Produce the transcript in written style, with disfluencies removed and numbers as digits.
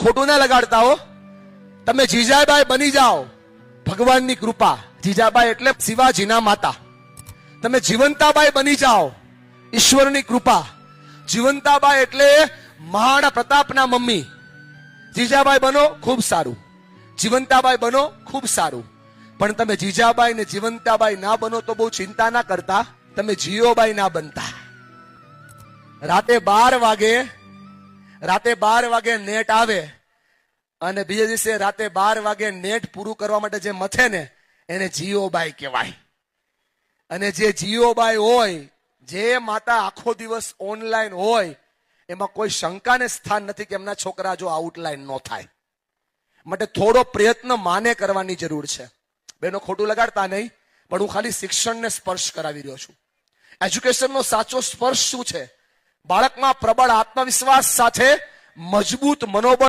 ખોટું ના લગાડતા હો. તમે જીજાબાઈ બની જાઓ, ભગવાનની કૃપા. જીજાબાઈ એટલે શિવાજીના માતા. તમે જીવંતાબાઈ બની જાઓ, ઈશ્વરની કૃપા. જીવંતાબાઈ એટલે મહારાણા પ્રતાપના મમ્મી. જીજાબાઈ બનો ખૂબ સારું, જીવંતાબાઈ બનો ખૂબ સારું. પણ તમે જીજાબાઈ ને જીવંતાબાઈ ના બનો તો બહુ ચિંતા ના કરતા, તમે જીઓબાઈ ના બનતા. રાતે 12 વાગે નેટ આવે અને બીજા દિવસે રાતે 12 વાગે નેટ પૂરું કરવા માટે જે મથે ને એને જીઓબાઈ કહેવાય. અને જે જીઓબાઈ હોય, જે માતા આખો દિવસ ઓનલાઈન હોય, એમાં કોઈ શંકાને સ્થાન નથી કે એમના છોકરા જો આઉટલાઈન ન થાય. માટે થોડો પ્રયત્ન માને કરવાની જરૂર છે. બેનો ખોટું લગાડતા નહીં, પણ હું ખાલી શિક્ષણને સ્પર્શ કરાવી રહ્યો છું. એજ્યુકેશનનો સાચો સ્પર્શ શું છે? બાળકમાં પ્રબળ આત્મવિશ્વાસ સાથે મજબૂત મનોબળ